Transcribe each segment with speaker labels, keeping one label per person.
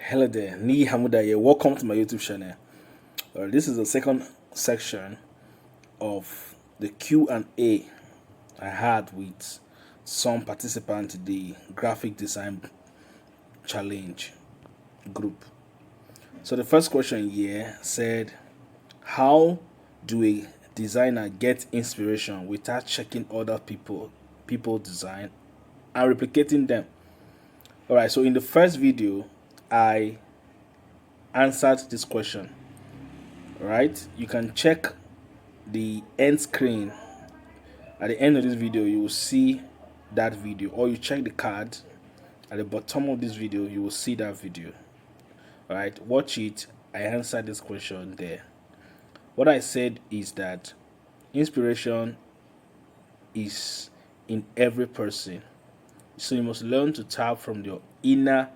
Speaker 1: Hello there, Ni Hamuda here. Welcome to my YouTube channel. This is the second section of the Q&A I had with some participants in the graphic design challenge group. So the first question here said, how do a designer get inspiration without checking other people design and replicating them? Alright, so in the first video I answered this question. Right, you can check the end screen. At the end of this video you will see that video, or you check the card at the bottom of this video, you will see that video. Right, watch it. I answered this question there. What I said is that inspiration is in every person, so you must learn to tap from your inner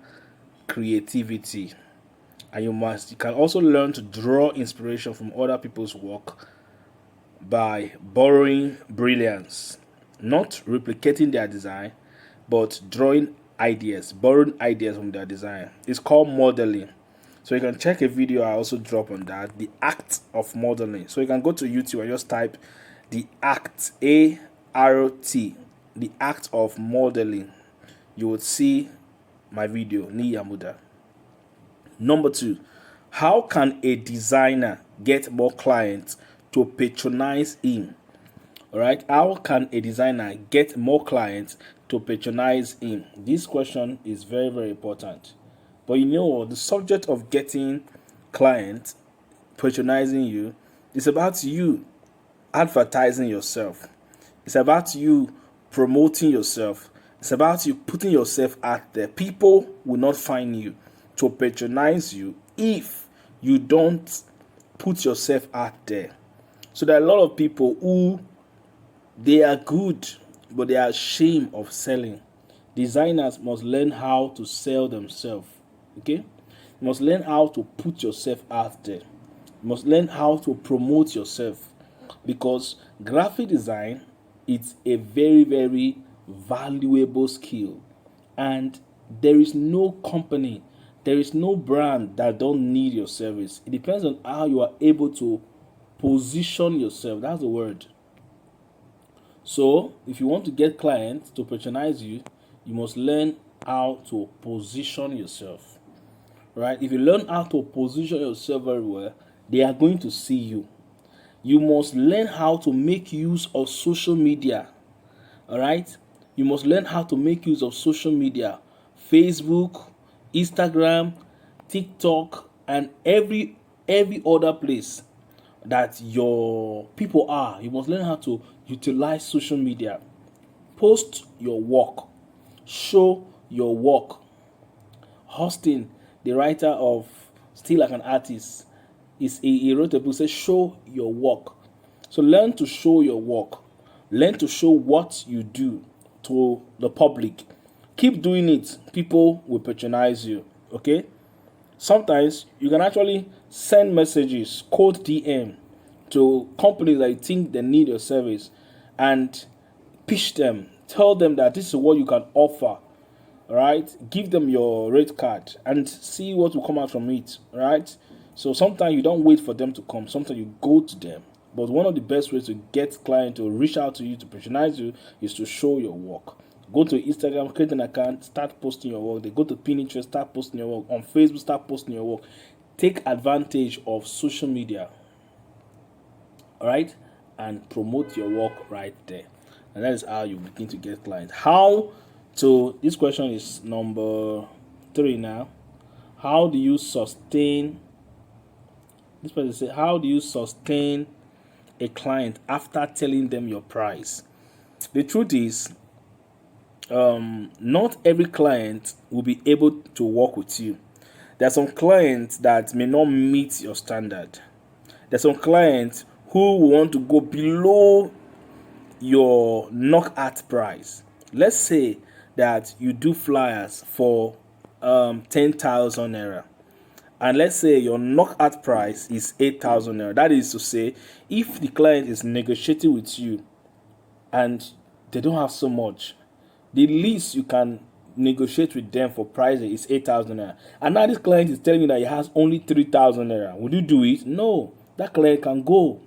Speaker 1: creativity, and you can also learn to draw inspiration from other people's work by borrowing brilliance, not replicating their design, but borrowing ideas from their design. It's called modeling. So you can check a video I also drop on that, the act of modeling. So you can go to YouTube and just type the act, ART, the act of modeling. You would see my video, Ni Yamuda. Number 2, how can a designer get more clients to patronize him? All right, how can a designer get more clients to patronize him? This question is very, very important. But you know, the subject of getting clients patronizing you is about you advertising yourself. It's about you promoting yourself. It's about you putting yourself out there. People will not find you to patronize you if you don't put yourself out there. So there are a lot of people who they are good, but they are ashamed of selling. Designers must learn how to sell themselves. Okay, you must learn how to put yourself out there. You must learn how to promote yourself, because graphic design is a very, very valuable skill, and there is no company, there is no brand that don't need your service. It depends on how you are able to position yourself. That's the word. So if you want to get clients to patronize you, you must learn how to position yourself. Right? If you learn how to position yourself very well, they are going to see you. You must learn how to make use of social media. All right? You must learn how to make use of social media, Facebook, Instagram, TikTok, and every other place that your people are. You must learn how to utilize social media. Post your work, show your work. Austin, the writer of Still Like an Artist, he wrote a book, says show your work. So learn to show your work. Learn to show what you do to the public. Keep doing it. People will patronize you. Okay? Sometimes you can actually send messages, code DM to companies that you think they need your service, and pitch them. Tell them that this is what you can offer. Right? Give them your rate card and see what will come out from it. Right? So sometimes you don't wait for them to come. Sometimes you go to them. But one of the best ways to get clients to reach out to you, to patronize you, is to show your work. Go to Instagram, create an account, start posting your work. They go to Pinterest, start posting your work. On Facebook, start posting your work. Take advantage of social media. All right? And promote your work right there. And that is how you begin to get clients. This question is number 3 now. How do you sustain? This person said, how do you sustain a client after telling them your price? The truth is, not every client will be able to work with you. There are some clients that may not meet your standard. There are some clients who want to go below your knockout price. Let's say that you do flyers for 10,000 naira, and let's say your knockout price is 8,000 naira. That is to say, if the client is negotiating with you and they don't have so much, the least you can negotiate with them for pricing is 8,000 naira, and now this client is telling you that he has only 3,000 naira, would you do it? No, that client can go.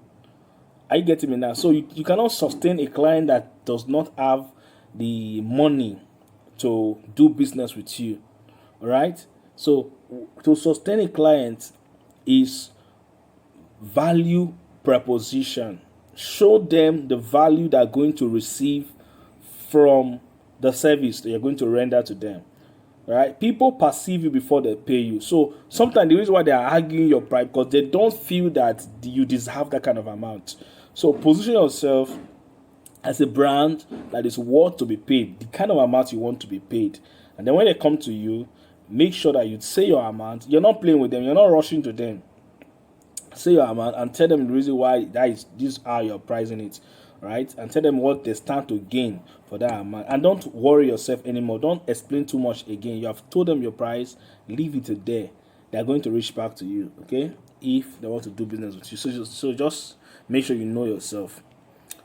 Speaker 1: Are you getting me now? So you cannot sustain a client that does not have the money to do business with you. All right. So to sustain a client is value proposition. Show them the value they're going to receive from the service that you're going to render to them. Right? People perceive you before they pay you. So sometimes the reason why they are arguing your price because they don't feel that you deserve that kind of amount. So position yourself as a brand that is worth to be paid, the kind of amount you want to be paid. And then when they come to you, make sure that you say your amount. You're not playing with them. You're not rushing to them. Say your amount and tell them the reason why this is how you're pricing it, right? And tell them what they stand to gain for that amount. And don't worry yourself anymore. Don't explain too much again. You have told them your price. Leave it there. They're going to reach back to you, okay? If they want to do business with you. So just make sure you know yourself.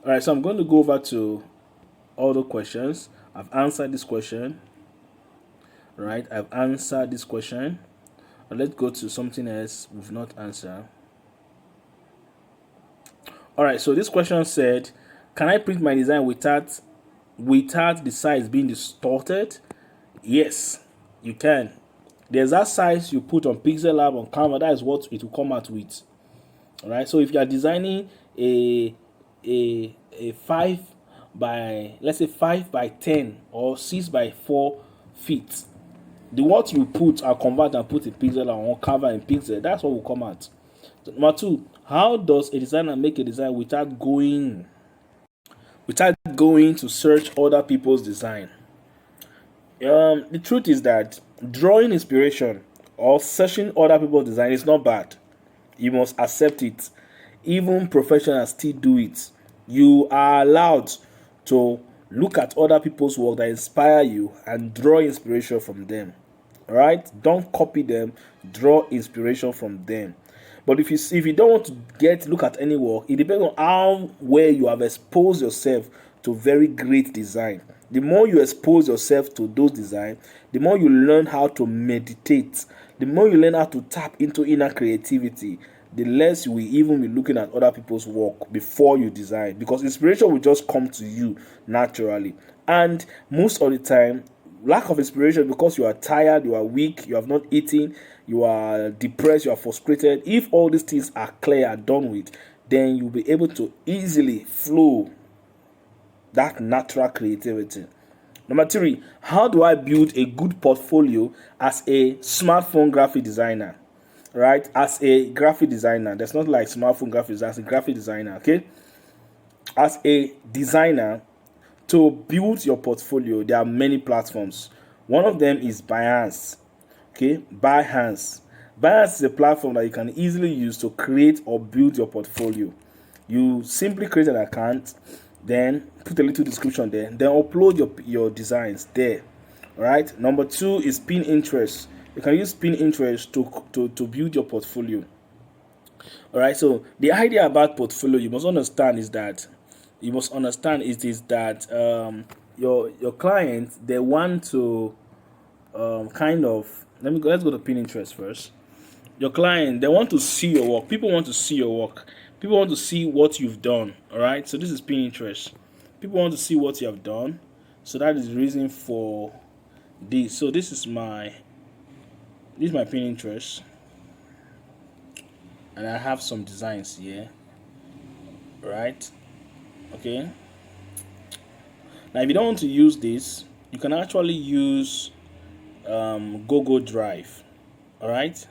Speaker 1: All right, so I'm going to go over to all the questions. I've answered this question. Right, I've answered this question. Let's go to something else we've not answered. All right, so this question said, can I print my design without the size being distorted? Yes, you can. There's that size you put on Pixel Lab on Canva. That is what it will come out with. All right, so if you are designing a 5 by, let's say 5 by 10 or 6 by 4 feet, the what you put are convert and put in Pixel or Canva in Pixel. That's what will come out. So, number 2, how does a designer make a design without going to search other people's design? The truth is that drawing inspiration or searching other people's design is not bad. You must accept it. Even professionals still do it. You are allowed to look at other people's work that inspire you and draw inspiration from them. All right? Don't copy them. Draw inspiration from them. But if you don't want to look at any work, it depends on how well you have exposed yourself to very great design. The more you expose yourself to those designs, the more you learn how to meditate, the more you learn how to tap into inner creativity, the less you will even be looking at other people's work before you design, because inspiration will just come to you naturally. And most of the time, lack of inspiration because you are tired, you are weak, you have not eaten, you are depressed, you are frustrated. If all these things are clear and done with, then you'll be able to easily flow that natural creativity. Number 3, how do I build a good portfolio as a smartphone graphic designer? Right? As a graphic designer, that's not like smartphone graphic designer, as a graphic designer, okay? As a designer, to build your portfolio, there are many platforms. One of them is Behance. Okay, Behance. Behance is a platform that you can easily use to create or build your portfolio. You simply create an account, then put a little description there, then upload your designs there. All right. Number 2 is Pinterest. You can use Pinterest to build your portfolio. All right. So the idea about portfolio you must understand is that your clients, they want to let's go to Pinterest first. Your client, they want to see your work. People want to see your work. People want to see what you've done. All right. So this is Pinterest. People want to see what you have done. So that is the reason for this. So this is my Pinterest, and I have some designs here. Right. Okay. Now, if you don't want to use this, you can actually use Google Drive. All right.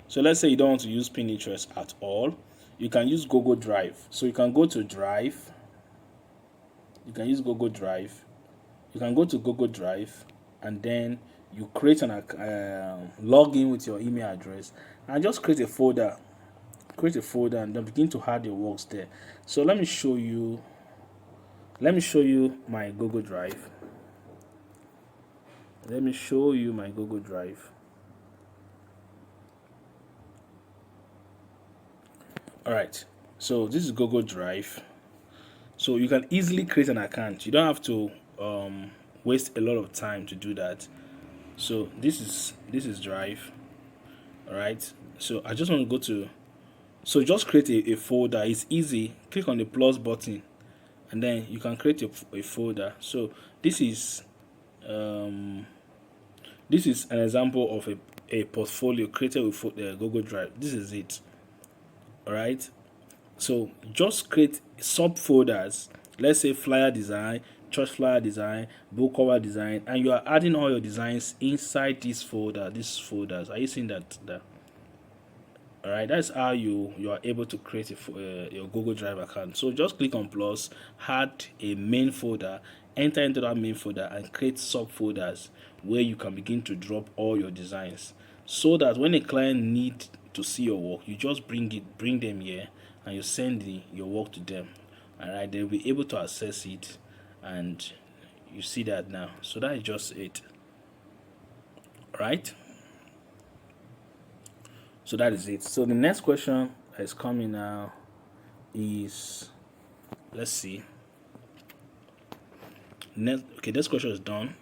Speaker 1: So let's say you don't want to use Pinterest at all. You can use Google Drive. So you can go to Drive. You can use Google Drive. You can go to Google Drive, and then you create log in with your email address, and just create a folder. And then begin to add your works there. So let me show you my Google Drive. All right. So this is Google Drive. So you can easily create an account. You don't have to waste a lot of time to do that. So this is Drive. All right. So I just want to go to, so just create a folder. It's easy. Click on the plus button, and then you can create a folder. So this is um this is an example of a portfolio created with Google Drive. This is it. All right. So just create subfolders. Let's say flyer design, church flyer design, book cover design, and you are adding all your designs inside this folder. These folders. Are you seeing that? All right. That's how you are able to create your Google Drive account. So just click on plus, add a main folder, enter into that main folder, and create subfolders where you can begin to drop all your designs. So that when a client need to see your work, you just bring them here, and you send your work to them. All right, they'll be able to access it, and you see that now. So that is just it. All right. So that is it. So the next question that is coming now is, let's see. Okay, this question is done.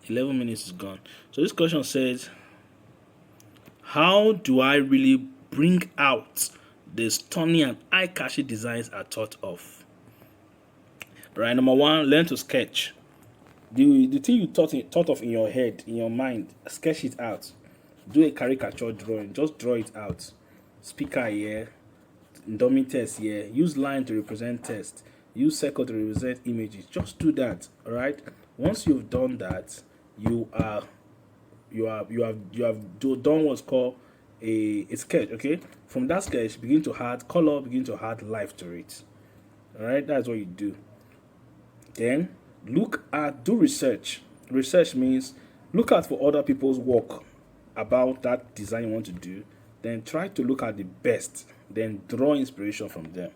Speaker 1: 11 minutes is gone. So this question says, how do I really bring out the stunning and eye-catching designs I thought of? Right, number one, learn to sketch. The thing you thought of in your head, in your mind, sketch it out. Do a caricature drawing. Just draw it out. Speaker here, dummy text here. Use line to represent text. Use circle to represent images. Just do that. All right. Once you've done that, you have done what's called a sketch. Okay. From that sketch, begin to add color, begin to add life to it. All right. That's what you do. Then do research. Research means look at for other people's work about that design you want to do. Then try to look at the best. Then draw inspiration from them.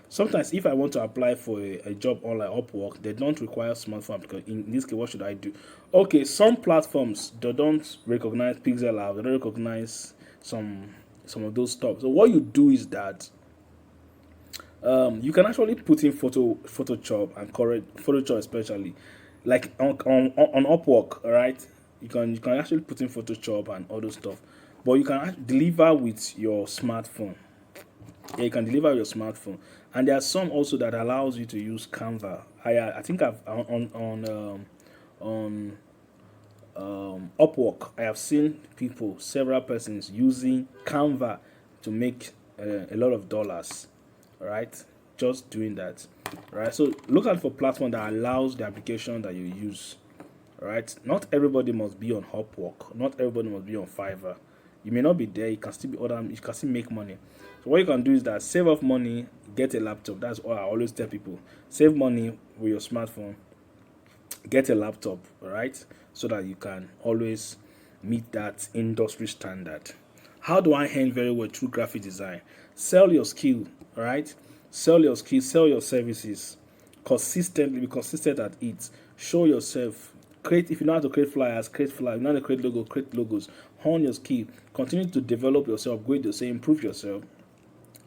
Speaker 1: Sometimes if I want to apply for a job on like Upwork, they don't require smartphone, because in this case, what should I do? Okay, some platforms, they don't recognize pixel art, they don't recognize some of those stuff. So what you do is that you can actually put in Photoshop and correct Photoshop, especially like on Upwork. All right, you can actually put in Photoshop and all those stuff, but you can deliver with your smartphone. Yeah, you can deliver your smartphone, and there are some also that allows you to use Canva. I think I've on Upwork, I have seen several persons using Canva to make a lot of dollars. All right, just doing that. All right, so look out for platform that allows the application that you use. All right, not everybody must be on Upwork. Not everybody must be on Fiverr. You may not be there. You can still be other. You can still make money. So what you can do is that save off money, get a laptop. That's what I always tell people. Save money with your smartphone. Get a laptop. All right, so that you can always meet that industry standard. How do I earn very well through graphic design? Sell your skill. All right, sell your skill. Sell your services consistently. Be consistent at it. Show yourself. Create. If you know how to create flyers, create flyers. If you know how to create logos, create logos. Hone your skill. Continue to develop yourself. Upgrade yourself. Improve yourself.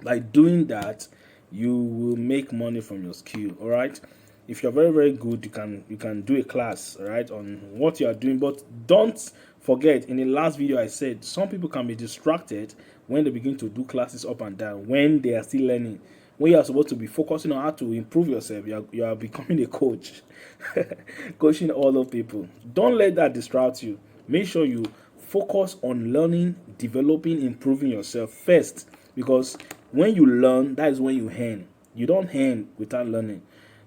Speaker 1: By doing that, you will make money from your skill. All right. If you're very, very good, you can do a class, all right, on what you are doing. But don't forget, in the last video I said some people can be distracted when they begin to do classes up and down when they are still learning. When you are supposed to be focusing on how to improve yourself, you are becoming a coach, coaching other people. Don't let that distract you. Make sure you focus on learning, developing, improving yourself first, because when you learn, that is when you earn. You don't earn without learning.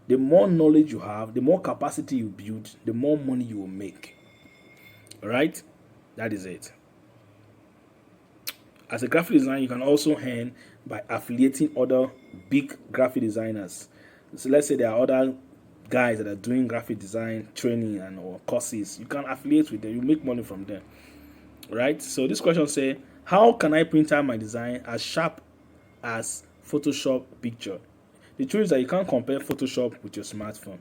Speaker 1: The more knowledge you have, the more capacity you build, the more money you will make. All right? That is it. As a graphic designer, you can also earn by affiliating other big graphic designers. So let's say there are other guys that are doing graphic design training and or courses. You can affiliate with them. You make money from them. All right? So this question says, how can I print out my design as sharp as Photoshop picture? The truth is that you can't compare Photoshop with your smartphone,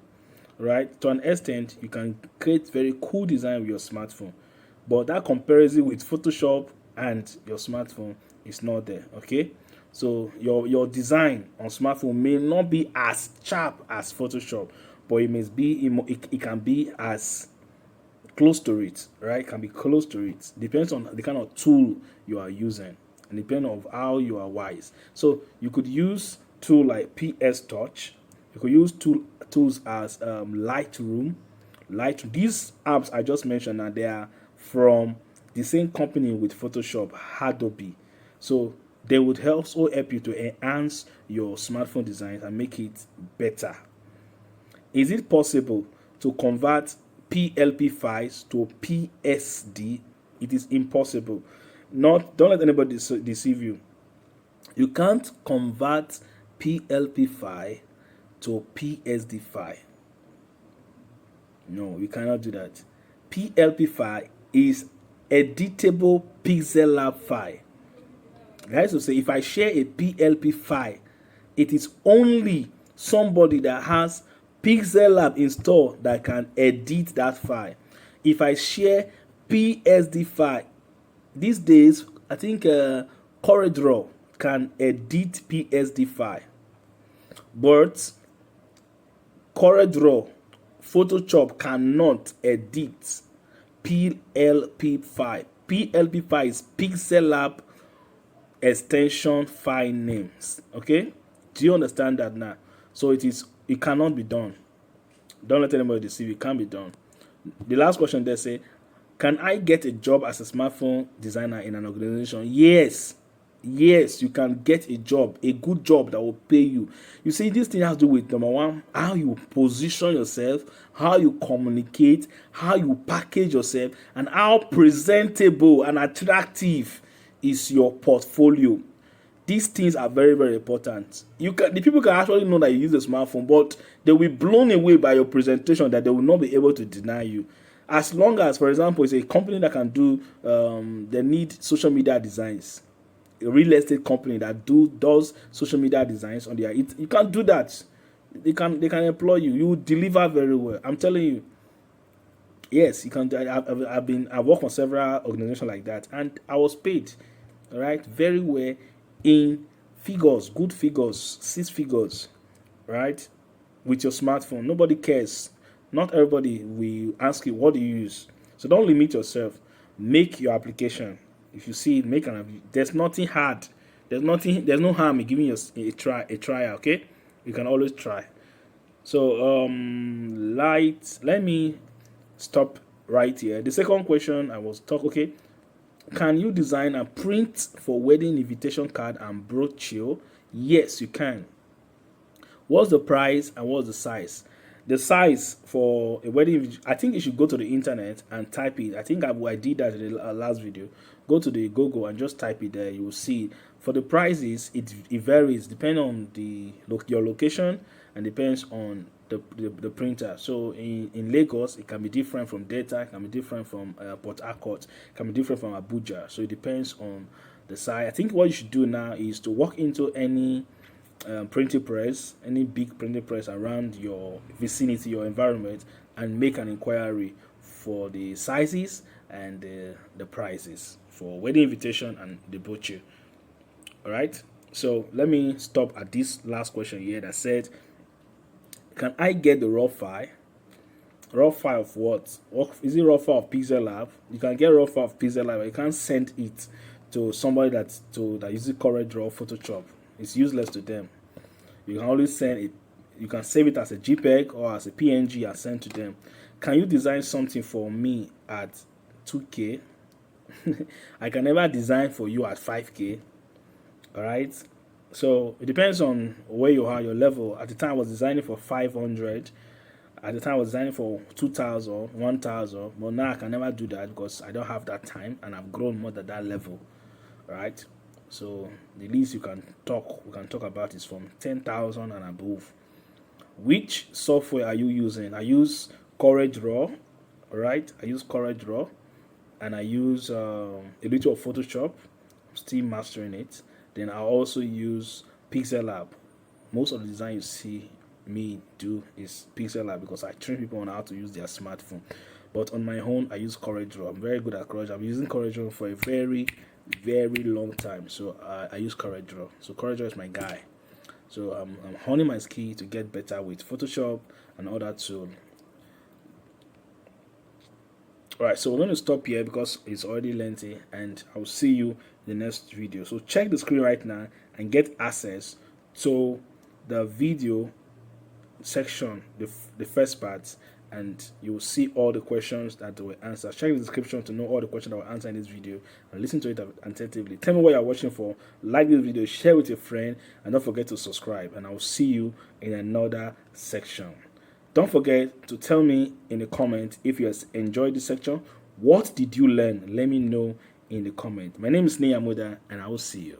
Speaker 1: right? To an extent, you can create very cool design with your smartphone, but that comparison with Photoshop and your smartphone is not there, okay? So your design on smartphone may not be as sharp as Photoshop, but it must be it can be as close to it, right? It can be close to it. Depends on the kind of tool you are using and depending on how you are wise. So you could use tool like PS Touch. You could use tools as Lightroom. These apps I just mentioned, and they are from the same company with Photoshop, Adobe. So they would also help you to enhance your smartphone designs and make it better. Is it possible to convert PLP files to PSD? It is impossible. Not Don't let anybody deceive you. You can't convert PLP file to PSD file. No, you cannot do that. PLP file is editable pixel lab file. That is to say, if I share a PLP file, it is only somebody that has Pixel Lab installed that can edit that file. If I share PSD file, these days I think CorelDRAW can edit PSD file, but CorelDRAW, Photoshop cannot edit PLP file. PLP file is Pixel Lab extension file names. Okay, do you understand that now? So it cannot be done. Don't let anybody deceive you. It can't be done. The last question they say, can I get a job as a smartphone designer in an organization? Yes, you can get a job, a good job that will pay you. You see, this thing has to do with number one, how you position yourself, how you communicate, how you package yourself, and how presentable and attractive is your portfolio. These things are very, very important. The people can actually know that you use a smartphone, but they will be blown away by your presentation that they will not be able to deny you. As long as, for example, it's a company that can do, they need social media designs. A real estate company that does social media designs on their, you can't do that. They can employ you. You deliver very well. I'm telling you. Yes, you can. I've worked on several organizations like that, and I was paid, all right, very well in figures, good figures, 6 figures, right? With your smartphone, nobody cares. Not everybody will ask you what do you use. So don't limit yourself. Make your application. If you see it, make an. There's nothing hard. There's no harm in giving you a try. Okay, you can always try. So let me stop right here. The second question I was talking. Okay, can you design and print for wedding invitation card and brochure? Yes, you can. What's the price and what's the size? The size for a wedding, I think you should go to the internet and type it. I think I did that in the last video. Go to the Google and just type it there. You will see. For the prices, it varies depending on your location and depends on the printer. So in Lagos, it can be different from Delta, it can be different from Port Harcourt, it can be different from Abuja. So it depends on the size. I think what you should do now is to walk into any printing press, any big printing press around your vicinity, your environment, and make an inquiry for the sizes and the prices for wedding invitation and the brochure. All right. So let me stop at this last question here that said, can I get the raw file? Raw file of what? Is it raw file of Pixel Lab? You can get raw file of Pixel Lab, but you can't send it to somebody that uses CorelDRAW, Photoshop. It's useless to them. You can always send it. You can save it as a JPEG or as a PNG and send to them. Can you design something for me at 2K? I can never design for you at 5K. All right. So it depends on where you are, your level. At the time I was designing for 500. At the time I was designing for 2,000, 1,000. But now I can never do that because I don't have that time and I've grown more than that level. All right. So the least we can talk about is from 10,000 and above. Which software are you using? I use CorelDRAW. All right. I use CorelDRAW and I use a little of Photoshop. I'm still mastering it. Then I also use Pixel Lab. Most of the design you see me do is Pixel Lab because I train people on how to use their smartphone. But on my own, I use CorelDRAW. I'm very good at CorelDRAW. I'm using CorelDRAW for a very, very long time. So I use CorelDRAW. So CorelDRAW is my guy. So I'm honing my skill to get better with Photoshop and other tools. All right, so we're going to stop here because it's already lengthy, and I'll see you in the next video. So check the screen right now and get access to the video section, the first part, and you will see all the questions that were answered. Check the description to know all the questions that were answered in this video and listen to it attentively. Tell me what you're watching for. Like this video, share with your friend, and don't forget to subscribe. And I will see you in another section. Don't forget to tell me in the comment if you enjoyed this section. What did you learn? Let me know in the comment. My name is Neyamuda, and I will see you.